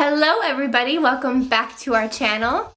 Hello everybody, welcome back to our channel.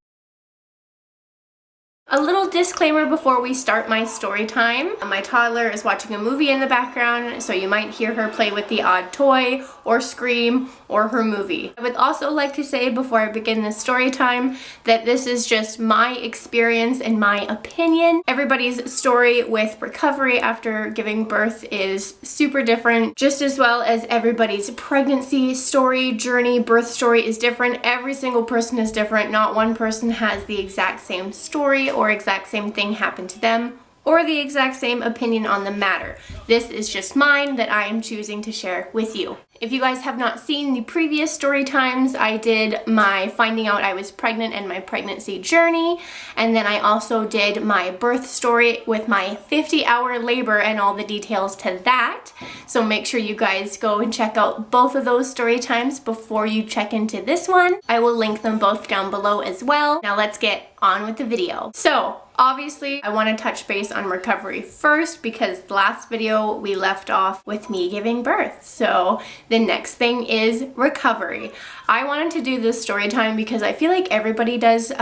A little disclaimer before we start my story time. My toddler is watching a movie in the background, so you might hear her play with the odd toy or scream or her movie. I would also like to say before I begin this story time that this is just my experience and my opinion. Everybody's story with recovery after giving birth is super different, just as well as everybody's pregnancy story, journey, birth story is different. Every single person is different. Not one person has the exact same story or exact same thing happen to them, or the exact same opinion on the matter. This is just mine that I am choosing to share with you. If you guys have not seen the previous story times, I did my finding out I was pregnant and my pregnancy journey, and then I also did my birth story with my 50-hour labor and all the details to that. So make sure you guys go and check out both of those story times before you check into this one. I will link them both down below as well. Now let's get on with the video. So obviously, I want to touch base on recovery first because the last video we left off with me giving birth. So the next thing is recovery. I wanted to do this story time because I feel like everybody does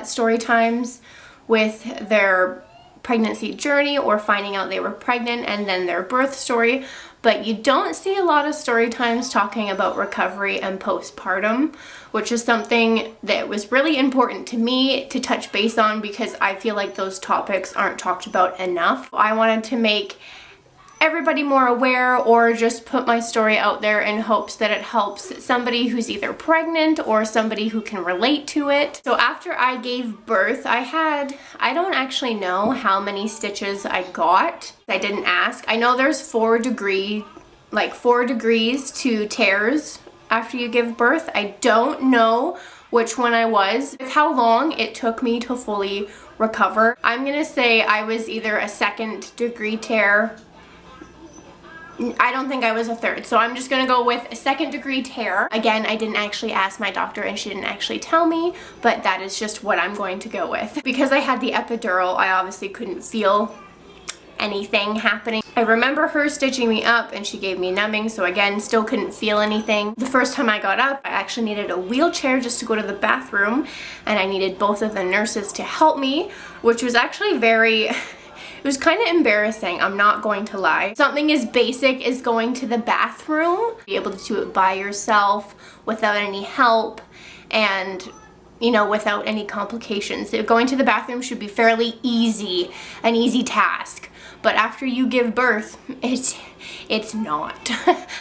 story times with their pregnancy journey or finding out they were pregnant and then their birth story. But you don't see a lot of story times talking about recovery and postpartum, which is something that was really important to me to touch base on because I feel like those topics aren't talked about enough. I wanted to make everybody more aware or just put my story out there in hopes that it helps somebody who's either pregnant or somebody who can relate to it. So after I gave birth, I don't actually know how many stitches I got. I didn't ask. I know there's 4 degrees to tears after you give birth. I don't know which one I was. With how long it took me to fully recover, I'm gonna say I was either a 2nd degree tear. I don't think I was a 3rd, so I'm just gonna go with a 2nd degree tear. Again, I didn't actually ask my doctor and she didn't actually tell me, but that is just what I'm going to go with. Because I had the epidural, I obviously couldn't feel anything happening. I remember her stitching me up and she gave me numbing, so again, still couldn't feel anything. The first time I got up, I actually needed a wheelchair just to go to the bathroom, and I needed both of the nurses to help me, which was actually it was kind of embarrassing, I'm not going to lie. Something as basic as going to the bathroom, be able to do it by yourself without any help and, you know, without any complications. So going to the bathroom should be fairly easy, an easy task. But after you give birth, it's not.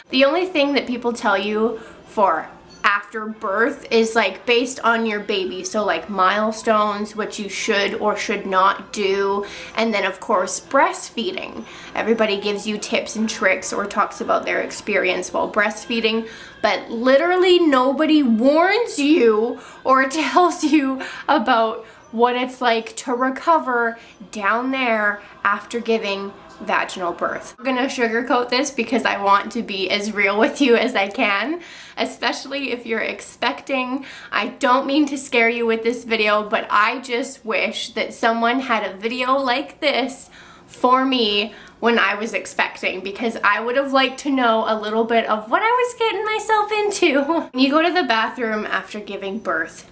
The only thing that people tell you for after birth is like based on your baby, so like milestones, what you should or should not do, and then of course breastfeeding. Everybody gives you tips and tricks or talks about their experience while breastfeeding, but literally nobody warns you or tells you about what it's like to recover down there after giving vaginal birth. I'm gonna sugarcoat this because I want to be as real with you as I can, especially if you're expecting. I don't mean to scare you with this video, but I just wish that someone had a video like this for me when I was expecting, because I would have liked to know a little bit of what I was getting myself into. When you go to the bathroom after giving birth,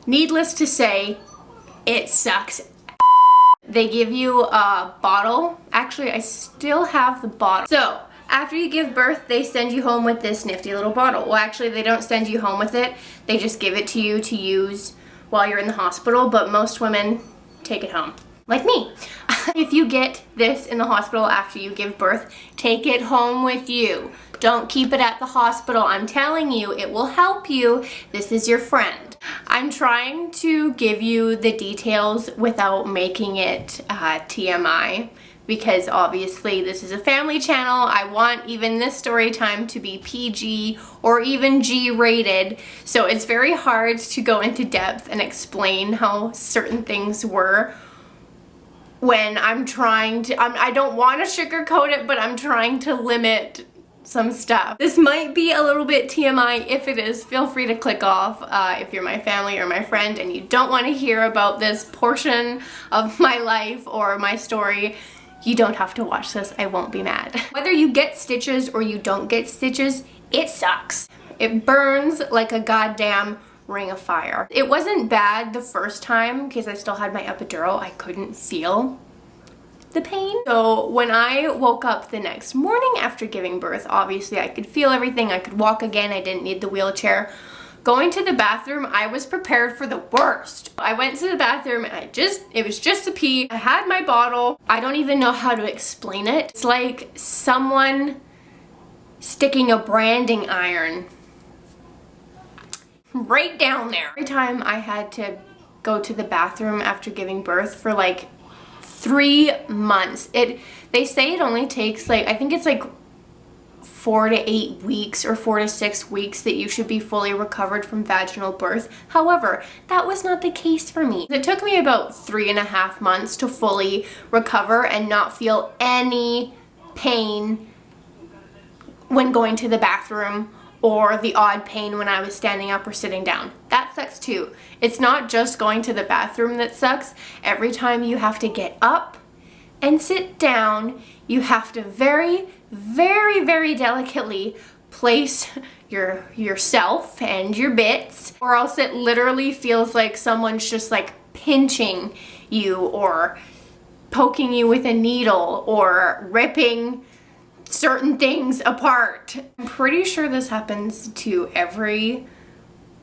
needless to say, it sucks. They give you a bottle. Actually, I still have the bottle. So after you give birth, they send you home with this nifty little bottle. Well, actually, they don't send you home with it. They just give it to you to use while you're in the hospital, but most women take it home, like me. If you get this in the hospital after you give birth, take it home with you. Don't keep it at the hospital. I'm telling you, it will help you. This is your friend. I'm trying to give you the details without making it TMI, because obviously this is a family channel. I want even this story time to be PG or even G rated, so it's very hard to go into depth and explain how certain things were when I'm trying to, I don't want to sugarcoat it, but I'm trying to limit some stuff. This might be a little bit TMI. If it is, feel free to click off if you're my family or my friend and you don't want to hear about this portion of my life or my story. You don't have to watch this. I won't be mad. Whether you get stitches or you don't get stitches, it sucks. It burns like a goddamn ring of fire. It wasn't bad the first time because I still had my epidural. I couldn't feel the pain. So when I woke up the next morning after giving birth, obviously I could feel everything. I could walk again. I didn't need the wheelchair. Going to the bathroom, I was prepared for the worst. I went to the bathroom and it was just a pee. I had my bottle. I don't even know how to explain it. It's like someone sticking a branding iron right down there. Every time I had to go to the bathroom after giving birth for like 3 months. They say it only takes like, I think it's like 4 to 8 weeks or 4 to 6 weeks that you should be fully recovered from vaginal birth. However, that was not the case for me. It took me about 3.5 months to fully recover and not feel any pain when going to the bathroom or the odd pain when I was standing up or sitting down. That sucks too. It's not just going to the bathroom that sucks. Every time you have to get up and sit down, you have to very, very, very delicately place yourself and your bits, or else it literally feels like someone's just like pinching you or poking you with a needle or ripping certain things apart. I'm pretty sure this happens to every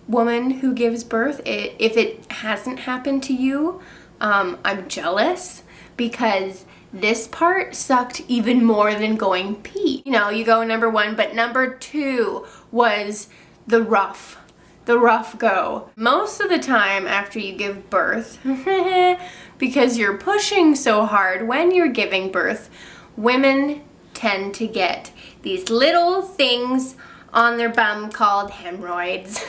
woman who gives birth. If it hasn't happened to you, I'm jealous because this part sucked even more than going pee. You know, you go number 1, but number 2 was the rough go. Most of the time after you give birth, because you're pushing so hard when you're giving birth, women tend to get these little things on their bum called hemorrhoids.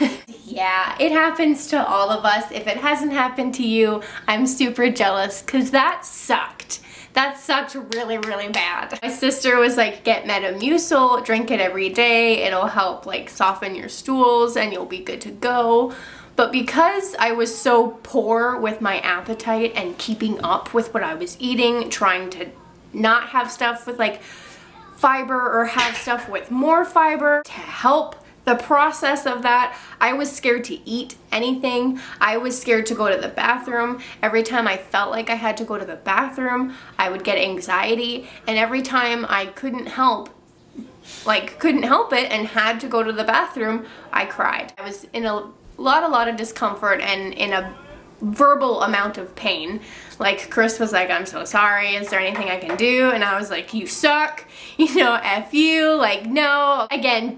Yeah, it happens to all of us. If it hasn't happened to you, I'm super jealous because that sucked. That sucked really, really bad. My sister was like, get Metamucil, drink it every day. It'll help like soften your stools and you'll be good to go. But because I was so poor with my appetite and keeping up with what I was eating, trying to not have stuff with like fiber or have stuff with more fiber to help the process of that, I was scared to eat anything. I was scared to go to the bathroom. Every time I felt like I had to go to the bathroom, I would get anxiety, and every time I couldn't help it and had to go to the bathroom, I cried. I was in a lot of discomfort and in a verbal amount of pain. Like Chris was like, I'm so sorry, is there anything I can do? And I was like, you suck, you know, F you, like no. Again,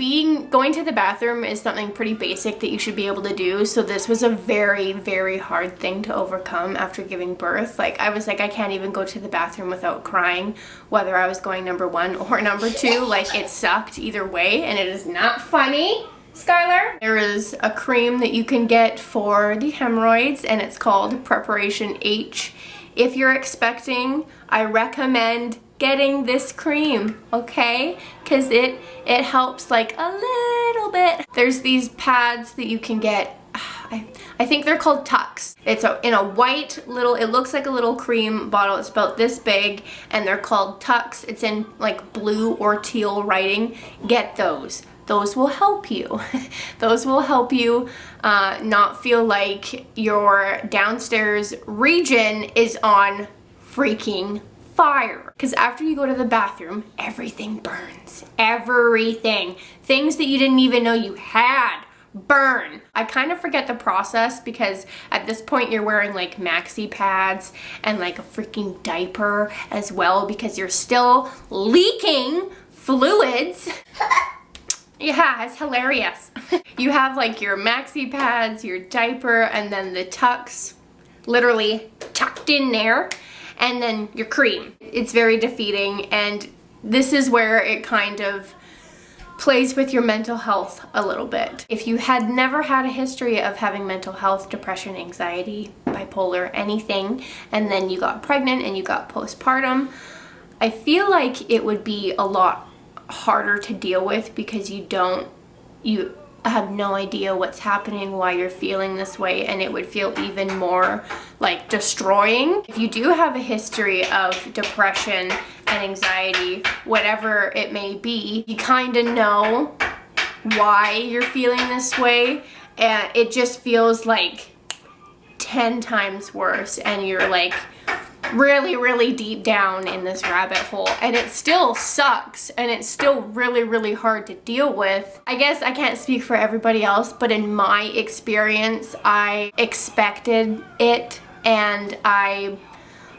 going to the bathroom is something pretty basic that you should be able to do, so this was a very, very hard thing to overcome after giving birth. Like I was like, I can't even go to the bathroom without crying, whether I was going number 1 or number 2, like it sucked either way, and it is not funny. Skylar. There is a cream that you can get for the hemorrhoids and it's called Preparation H. If you're expecting, I recommend getting this cream, okay? Because it helps like a little bit. There's these pads that you can get. I think they're called Tucks. It's in a white little, it looks like a little cream bottle. It's about this big and they're called Tucks. It's in like blue or teal writing. Get those. Those will help you. Those will help you not feel like your downstairs region is on freaking fire. Because after you go to the bathroom, everything burns. Everything. Things that you didn't even know you had burn. I kind of forget the process because at this point you're wearing like maxi pads and like a freaking diaper as well because you're still leaking fluids. Yeah, it's hilarious. You have like your maxi pads, your diaper, and then the Tucks literally tucked in there, and then your cream. It's very defeating, and this is where it kind of plays with your mental health a little bit. If you had never had a history of having mental health, depression, anxiety, bipolar, anything, and then you got pregnant and you got postpartum, I feel like it would be a lot harder to deal with because you have no idea what's happening, why you're feeling this way, and it would feel even more like destroying. If you do have a history of depression and anxiety, whatever it may be, you kind of know why you're feeling this way, and it just feels like 10 times worse, and you're like really, really deep down in this rabbit hole, and it still sucks, and it's still really, really hard to deal with. I guess I can't speak for everybody else, but in my experience, I expected it, and I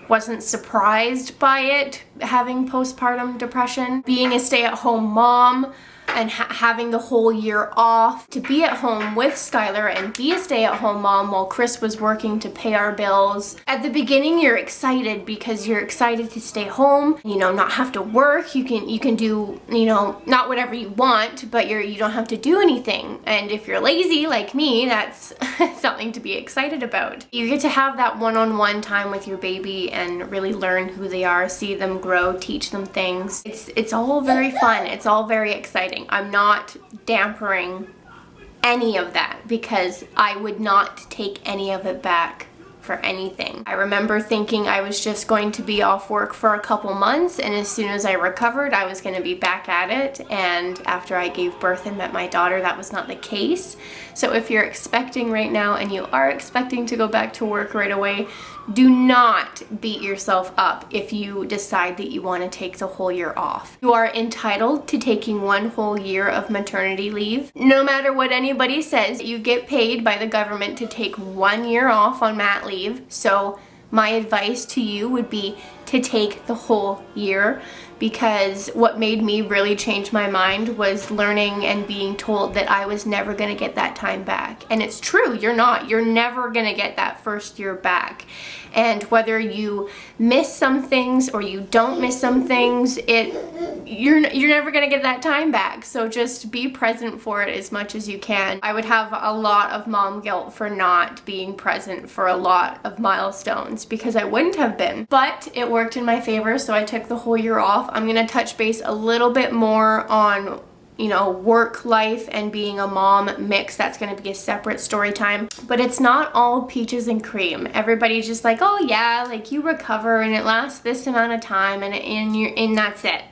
wasn't surprised by it, having postpartum depression. Being a stay-at-home mom and having the whole year off to be at home with Skylar and be a stay-at-home mom while Chris was working to pay our bills. At the beginning, you're excited because you're excited to stay home, you know, not have to work. You can do, you know, not whatever you want, but you don't have to do anything. And if you're lazy like me, that's something to be excited about. You get to have that one-on-one time with your baby and really learn who they are, see them grow, teach them things. It's all very fun. It's all very exciting. I'm not dampering any of that because I would not take any of it back for anything. I remember thinking I was just going to be off work for a couple months, and as soon as I recovered, I was going to be back at it. And after I gave birth and met my daughter, that was not the case. So if you're expecting right now and you are expecting to go back to work right away, do not beat yourself up if you decide that you want to take the whole year off. You are entitled to taking 1 whole year of maternity leave. No matter what anybody says, you get paid by the government to take 1 year off on mat leave. So my advice to you would be to take the whole year, because what made me really change my mind was learning and being told that I was never going to get that time back. And it's true, you're not. You're never going to get that first year back. And whether you miss some things or you don't miss some things, you're never going to get that time back. So just be present for it as much as you can. I would have a lot of mom guilt for not being present for a lot of milestones because I wouldn't have been. But it worked in my favor, so I took the whole year off. I'm going to touch base a little bit more on, you know, work life and being a mom mix. That's going to be a separate story time. But it's not all peaches and cream. Everybody's just like, oh yeah, like you recover and it lasts this amount of time and that's it.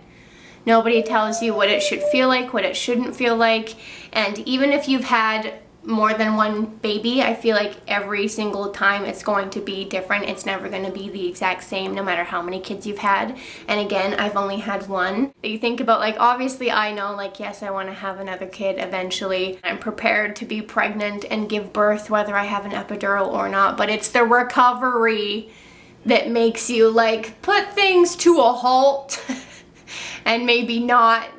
Nobody tells you what it should feel like, what it shouldn't feel like. And even if you've had more than one baby, I feel like every single time it's going to be different. It's never going to be the exact same no matter how many kids you've had. And again, I've only had one. But you think about, like, obviously I know, like, yes, I want to have another kid eventually. I'm prepared to be pregnant and give birth whether I have an epidural or not, but it's the recovery that makes you like put things to a halt and maybe not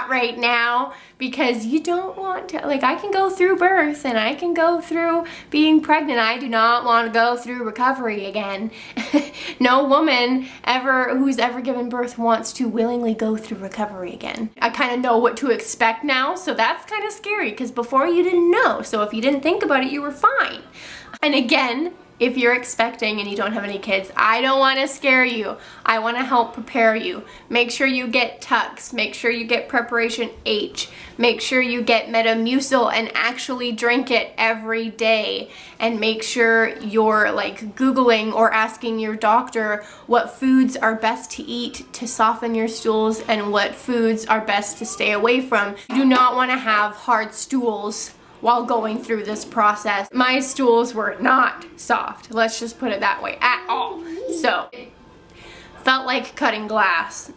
right now, because you don't want to, like, I can go through birth and I can go through being pregnant. I do not want to go through recovery again. No woman who's ever given birth wants to willingly go through recovery again. I kind of know what to expect now, so that's kind of scary because before you didn't know. So if you didn't think about it, you were fine. And again, if you're expecting and you don't have any kids, I don't want to scare you. I want to help prepare you. Make sure you get tucks. Make sure you get preparation H. Make sure you get Metamucil and actually drink it every day. And make sure you're like Googling or asking your doctor what foods are best to eat to soften your stools and what foods are best to stay away from. You do not want to have hard stools while going through this process. My stools were not soft, let's just put it that way, at all. So, it felt like cutting glass.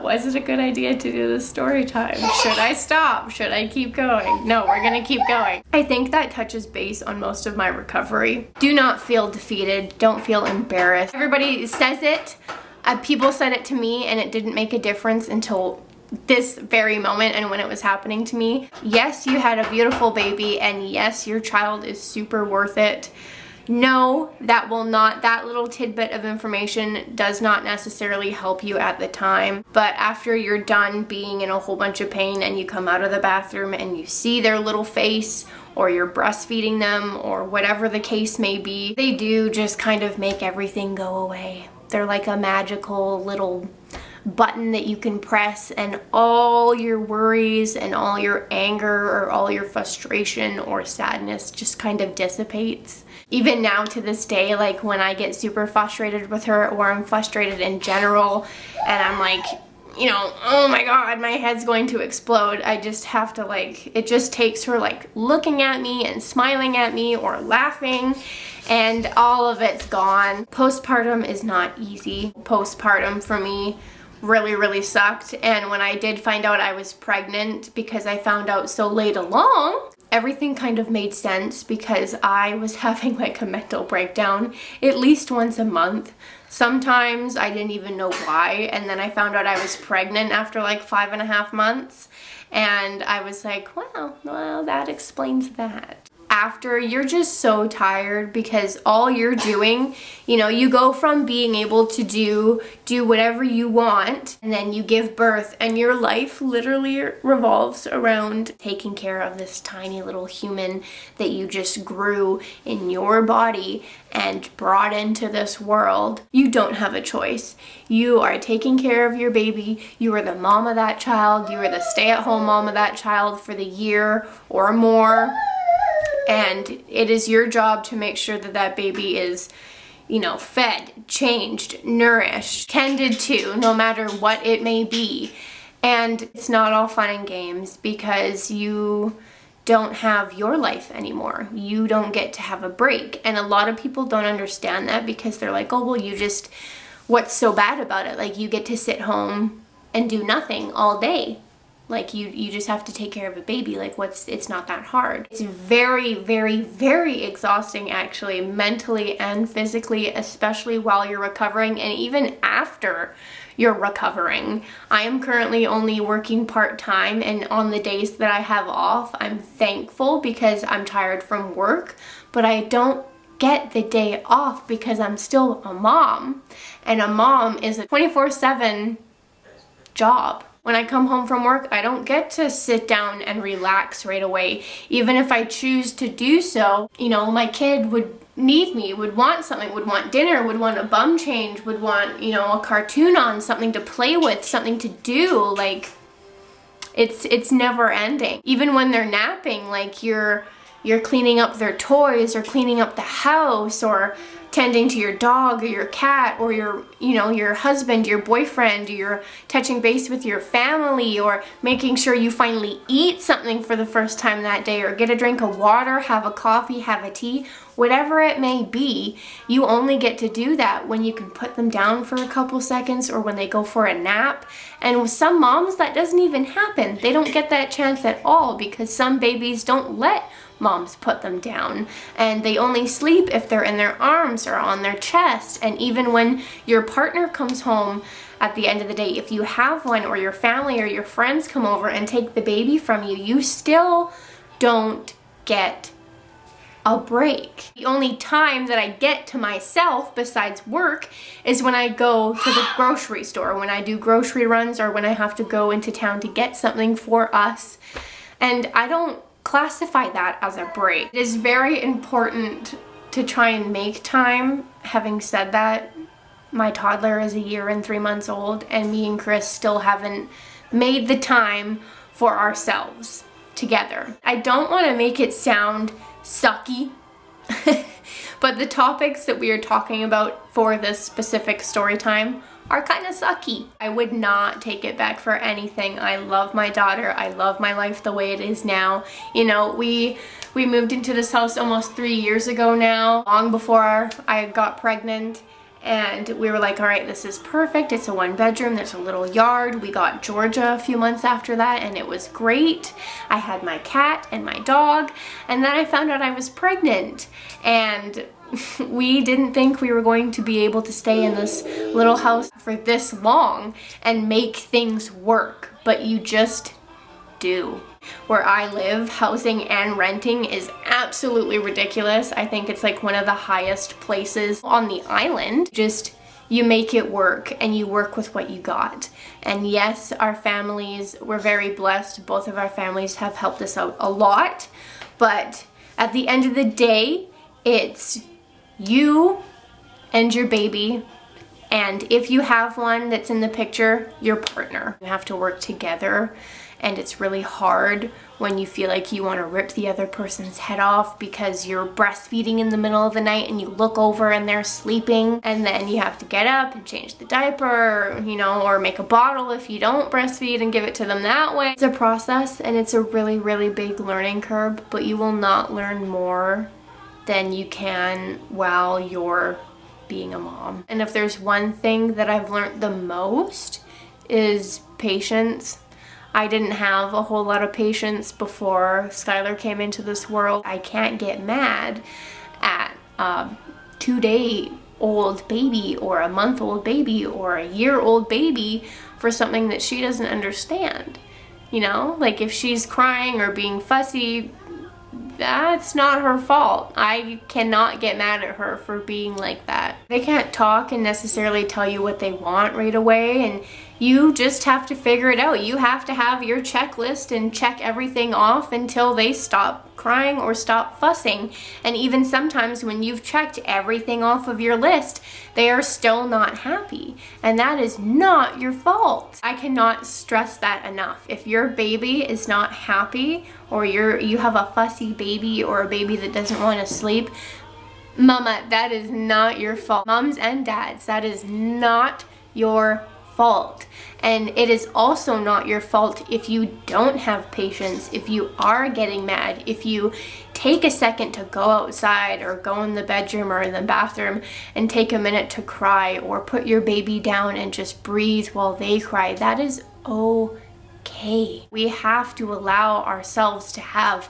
Was it a good idea to do this story time? Should I stop? Should I keep going? No, we're gonna keep going. I think that touches base on most of my recovery. Do not feel defeated, don't feel embarrassed. Everybody says it, people said it to me and it didn't make a difference until this very moment and when it was happening to me. Yes, you had a beautiful baby, and yes, your child is super worth it. No, that little tidbit of information does not necessarily help you at the time, but after you're done being in a whole bunch of pain and you come out of the bathroom and you see their little face, or you're breastfeeding them, or whatever the case may be, they do just kind of make everything go away. They're like a magical little button that you can press and all your worries and all your anger or all your frustration or sadness just kind of dissipates. Even now to this day, like when I get super frustrated with her or I'm frustrated in general and I'm like, you know, oh my god, my head's going to explode. I just have to like, it just takes her like looking at me and smiling at me or laughing, and all of it's gone. Postpartum is not easy. Postpartum for me really sucked, and when I did find out I was pregnant, because I found out so late along, everything kind of made sense, because I was having like a mental breakdown at least once a month. Sometimes I didn't even know why, and then I found out I was pregnant after like 5.5 months, and I was like, wow, well, that explains that. After, you're just so tired, because all you're doing, you know, you go from being able to do whatever you want, and then you give birth, and your life literally revolves around taking care of this tiny little human that you just grew in your body and brought into this world. You don't have a choice. You are taking care of your baby. You are the mom of that child. You are the stay-at-home mom of that child for the year or more. And it is your job to make sure that that baby is, you know, fed, changed, nourished, tended to, no matter what it may be. And it's not all fun and games, because you don't have your life anymore. You don't get to have a break. And a lot of people don't understand that, because they're like, oh, well, you just, what's so bad about it? Like, you get to sit home and do nothing all day. Like, you just have to take care of a baby. Like, it's not that hard. It's very exhausting, actually, mentally and physically, especially while you're recovering and even after you're recovering. I am currently only working part-time, and on the days that I have off, I'm thankful because I'm tired from work, but I don't get the day off because I'm still a mom, and a mom is a 24/7 job. When I come home from work, I don't get to sit down and relax right away. Even if I choose to do so, you know, my kid would need me, would want something, would want dinner, would want a bum change, would want, you know, a cartoon on, something to play with, something to do. Like, it's never ending. Even when they're napping, like, you're cleaning up their toys or cleaning up the house or tending to your dog or your cat or your husband, your boyfriend, you're touching base with your family, or making sure you finally eat something for the first time that day, or get a drink of water, have a coffee, have a tea, whatever it may be. You only get to do that when you can put them down for a couple seconds, or when they go for a nap. And with some moms, that doesn't even happen. They don't get that chance at all, because some babies don't let moms put them down, and they only sleep if they're in their arms or on their chest. And even when your partner comes home at the end of the day, if you have one, or your family or your friends come over and take the baby from you, you still don't get a break. The only time that I get to myself besides work is when I go to the grocery store, when I do grocery runs, or when I have to go into town to get something for us. And I don't classify that as a break. It is very important to try and make time. Having said that, my toddler is 1 year and 3 months old, and me and Chris still haven't made the time for ourselves together. I don't want to make it sound sucky, but the topics that we are talking about for this specific story time are kind of sucky. I would not take it back for anything. I love my daughter. I love my life the way it is now. You know, we moved into this house almost 3 years ago now, long before I got pregnant. And we were like, all right, this is perfect. It's a 1-bedroom, there's a little yard. We got Georgia a few months after that, and it was great. I had my cat and my dog, and then I found out I was pregnant. And we didn't think we were going to be able to stay in this little house for this long and make things work, but you just do. Where I live, housing and renting is absolutely ridiculous. I think it's like one of the highest places on the island. Just, you make it work, and you work with what you got. And yes, our families, we're very blessed. Both of our families have helped us out a lot, but at the end of the day, it's you and your baby, and if you have one that's in the picture, your partner. You have to work together, and it's really hard when you feel like you want to rip the other person's head off because you're breastfeeding in the middle of the night and you look over and they're sleeping, and then you have to get up and change the diaper, you know, or make a bottle if you don't breastfeed and give it to them that way. It's a process, and it's a really, really big learning curve, but you will not learn more than you can while you're being a mom. And if there's one thing that I've learned the most is patience. I didn't have a whole lot of patience before Skylar came into this world. I can't get mad at a 2-day-old baby or a month-old baby or a year-old baby for something that she doesn't understand. You know, like if she's crying or being fussy, that's not her fault. I cannot get mad at her for being like that. They can't talk and necessarily tell you what they want right away, and you just have to figure it out. You have to have your checklist and check everything off until they stop crying or stop fussing. And even sometimes when you've checked everything off of your list, they are still not happy. And that is not your fault. I cannot stress that enough. If your baby is not happy, or you have a fussy baby or a baby that doesn't want to sleep, mama, that is not your fault. Moms and dads, that is not your fault. And it is also not your fault if you don't have patience, if you are getting mad, if you take a second to go outside or go in the bedroom or in the bathroom and take a minute to cry, or put your baby down and just breathe while they cry. That is okay. We have to allow ourselves to have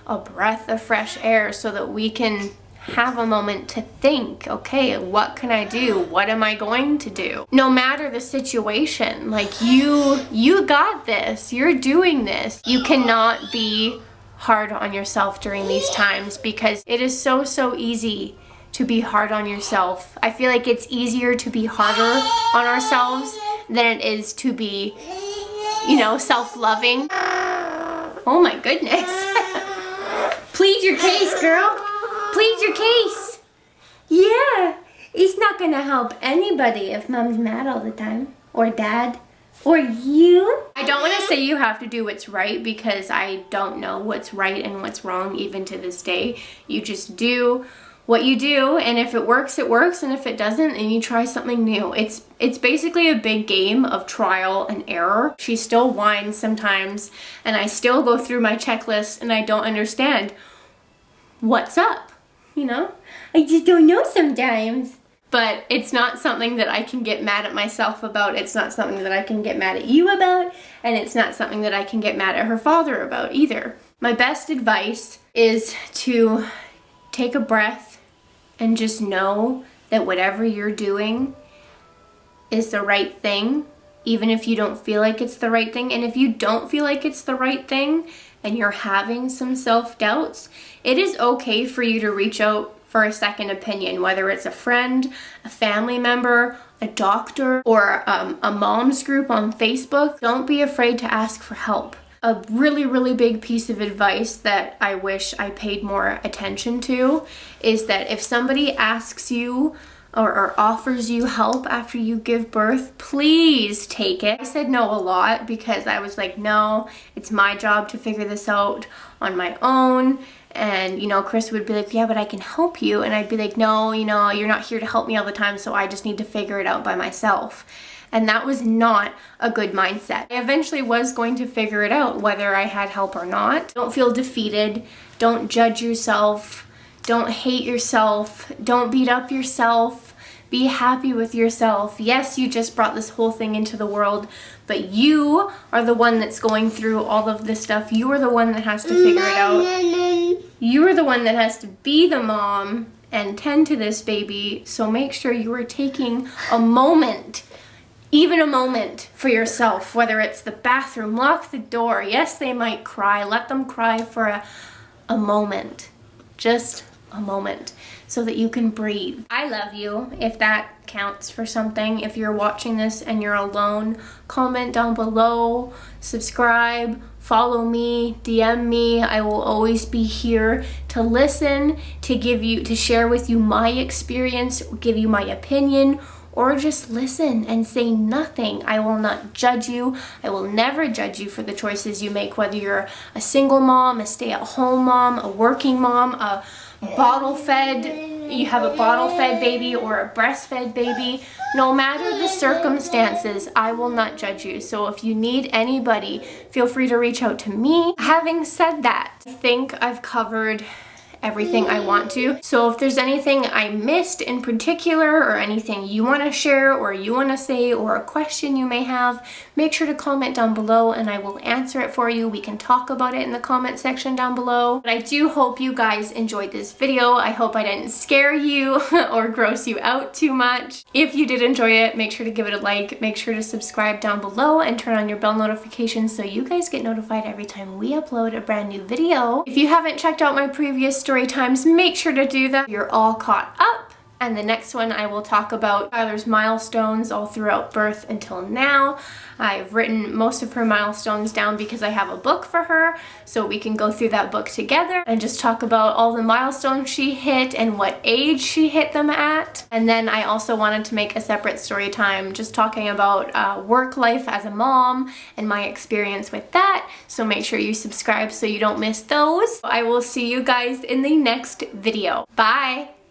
a breath of fresh air so that we can have a moment to think, okay, what can I do? What am I going to do? No matter the situation, like you got this, you're doing this. You cannot be hard on yourself during these times, because it is so easy to be hard on yourself. I feel like it's easier to be harder on ourselves than it is to be, you know, self-loving. Oh my goodness. Plead your case, girl. Plead your case. Yeah, it's not gonna help anybody if mom's mad all the time, or dad, or you. I don't want to say you have to do what's right, because I don't know what's right and what's wrong even to this day. You just do what you do, and if it works, it works, and if it doesn't, then you try something new. It's basically a big game of trial and error. She still whines sometimes, and I still go through my checklist and I don't understand what's up. You know, I just don't know sometimes. But it's not something that I can get mad at myself about. It's not something that I can get mad at you about. And it's not something that I can get mad at her father about either. My best advice is to take a breath and just know that whatever you're doing is the right thing, even if you don't feel like it's the right thing. And if you don't feel like it's the right thing and you're having some self-doubts, it is okay for you to reach out for a second opinion, whether it's a friend, a family member, a doctor, or a mom's group on Facebook. Don't be afraid to ask for help. A really big piece of advice that I wish I paid more attention to is that if somebody asks you or offers you help after you give birth, please take it. I said no a lot because I was like, no, it's my job to figure this out on my own. And, you know, Chris would be like, yeah, but I can help you. And I'd be like, no, you know, you're not here to help me all the time, so I just need to figure it out by myself. And that was not a good mindset. I eventually was going to figure it out, whether I had help or not. Don't feel defeated. Don't judge yourself. Don't hate yourself. Don't beat up yourself. Be happy with yourself. Yes, you just brought this whole thing into the world, but you are the one that's going through all of this stuff. You are the one that has to figure it out. You are the one that has to be the mom and tend to this baby. So make sure you are taking a moment, even a moment for yourself, whether it's the bathroom, lock the door. Yes, they might cry. Let them cry for a moment, just a moment, so that you can breathe. I love you, if that counts for something. If you're watching this and you're alone, comment down below, subscribe, follow me, DM me. I will always be here to listen, to share with you my experience, give you my opinion, or just listen and say nothing. I will not judge you. I will never judge you for the choices you make, whether you're a single mom, a stay-at-home mom, a working mom, a you have a bottle-fed baby or a breastfed baby. No matter the circumstances, I will not judge you. So if you need anybody, feel free to reach out to me. Having said that, I think I've covered everything I want to. So if there's anything I missed in particular, or anything you want to share or you want to say, or a question you may have, make sure to comment down below and I will answer it for you. We can talk about it in the comment section down below. But I do hope you guys enjoyed this video. I hope I didn't scare you or gross you out too much. If you did enjoy it, make sure to give it a like, make sure to subscribe down below and turn on your bell notifications so you guys get notified every time we upload a brand new video. If you haven't checked out my previous story times, make sure to do that. You're all caught up. And the next one I will talk about Tyler's milestones all throughout birth until now. I've written most of her milestones down because I have a book for her, so we can go through that book together and just talk about all the milestones she hit and what age she hit them at. And then I also wanted to make a separate story time just talking about work life as a mom and my experience with that, so make sure you subscribe so you don't miss those. I will see you guys in the next video. Bye!